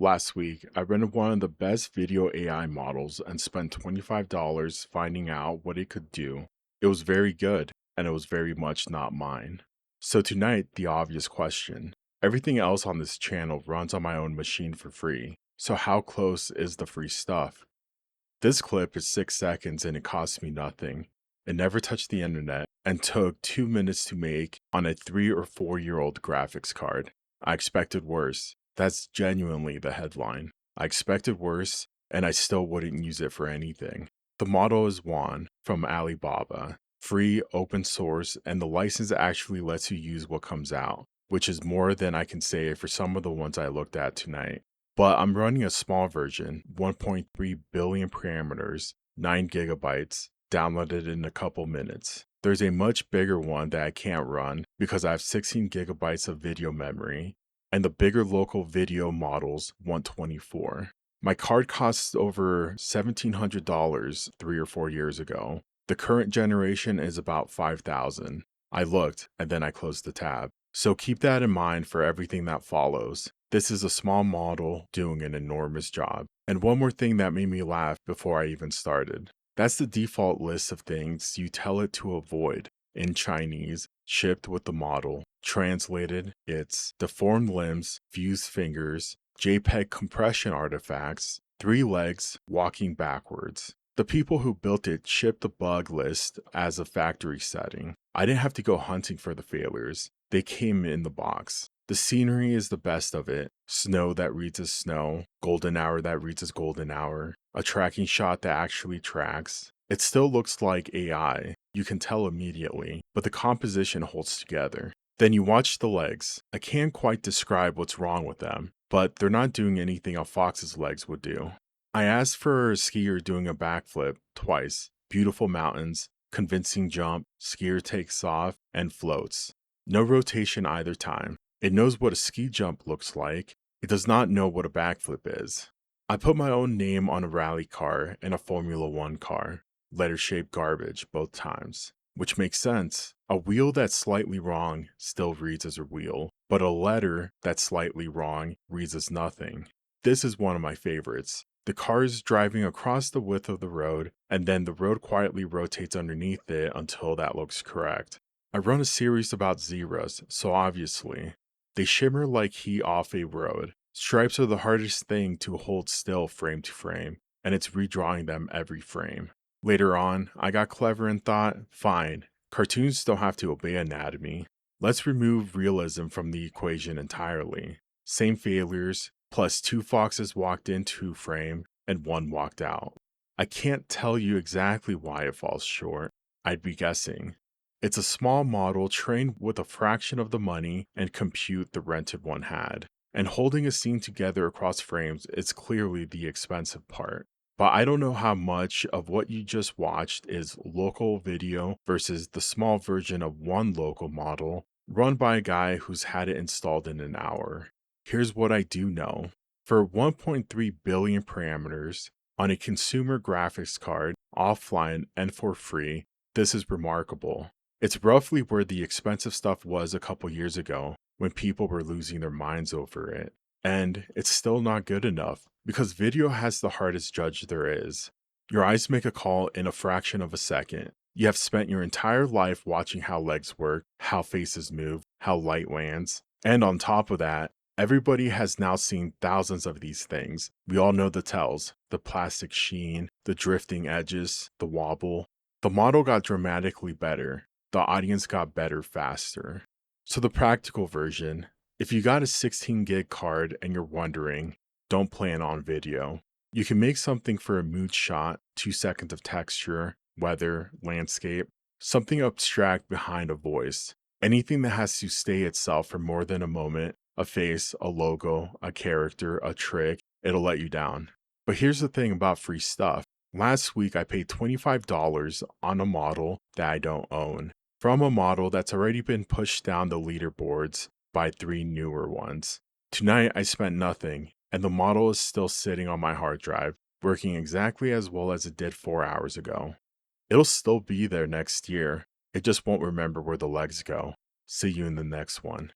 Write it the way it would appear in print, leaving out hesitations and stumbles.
Last week, I rented one of the best video AI models and spent $25 finding out what it could do. It was very good, and it was very much not mine. So tonight, the obvious question. Everything else on this channel runs on my own machine for free, so how close is the free stuff? This clip is 6 seconds and it cost me nothing. It never touched the internet and took 2 minutes to make on a 3 or 4 year old graphics card. I expected worse. That's genuinely the headline. I expected worse, and I still wouldn't use it for anything. The model is Juan from Alibaba. Free, open source, and the license actually lets you use what comes out, which is more than I can say for some of the ones I looked at tonight. But I'm running a small version, 1.3 billion parameters, 9 gigabytes, downloaded in a couple minutes. There's a much bigger one that I can't run because I have 16 gigabytes of video memory, and the bigger local video models want 24. My card costs over $1,700 3 or 4 years ago. The current generation is about $5,000. I looked and then I closed the tab. So keep that in mind for everything that follows. This is a small model doing an enormous job. And one more thing that made me laugh before I even started. That's the default list of things you tell it to avoid in Chinese, shipped with the model. Translated, it's deformed limbs, fused fingers, JPEG compression artifacts, 3 legs, walking backwards. The people who built it shipped the bug list as a factory setting. I didn't have to go hunting for the failures. They came in the box. The scenery is the best of it. Snow that reads as snow, golden hour that reads as golden hour, a tracking shot that actually tracks. It still looks like AI, you can tell immediately, but the composition holds together. Then you watch the legs. I can't quite describe what's wrong with them, but they're not doing anything a fox's legs would do. I asked for a skier doing a backflip twice. Beautiful mountains, convincing jump, skier takes off, and floats. No rotation either time. It knows what a ski jump looks like. It does not know what a backflip is. I put my own name on a rally car and a Formula One car. Letter-shaped garbage both times. Which makes sense. A wheel that's slightly wrong still reads as a wheel, but a letter that's slightly wrong reads as nothing. This is one of my favorites. The car is driving across the width of the road, and then the road quietly rotates underneath it until that looks correct. I run a series about zebras, so obviously, they shimmer like heat off a road. Stripes are the hardest thing to hold still frame to frame, and it's redrawing them every frame. Later on, I got clever and thought, fine, cartoons still have to obey anatomy. Let's remove realism from the equation entirely. Same failures, plus 2 foxes walked into frame and 1 walked out. I can't tell you exactly why it falls short. I'd be guessing. It's a small model trained with a fraction of the money and compute the rented one had. And holding a scene together across frames is clearly the expensive part. But I don't know how much of what you just watched is local video versus the small version of one local model run by a guy who's had it installed in an hour. Here's what I do know. For 1.3 billion parameters on a consumer graphics card, offline and for free, this is remarkable. It's roughly where the expensive stuff was a couple years ago when people were losing their minds over it. And it's still not good enough because video has the hardest judge there is. Your eyes make a call in a fraction of a second. You have spent your entire life watching how legs work, how faces move, how light lands. And on top of that, everybody has now seen thousands of these things. We all know the tells, the plastic sheen, the drifting edges, the wobble. The model got dramatically better. The audience got better faster. So the practical version, if you got a 16 gig card and you're wondering, don't plan on video. You can make something for a mood shot, 2 seconds of texture, weather, landscape, something abstract behind a voice. Anything that has to stay itself for more than a moment, a face, a logo, a character, a trick, it'll let you down. But here's the thing about free stuff. Last week I paid $25 on a model that I don't own, from a model that's already been pushed down the leaderboards by 3 newer ones. Tonight I spent nothing, and the model is still sitting on my hard drive, working exactly as well as it did 4 hours ago. It'll still be there next year, it just won't remember where the legs go. See you in the next one.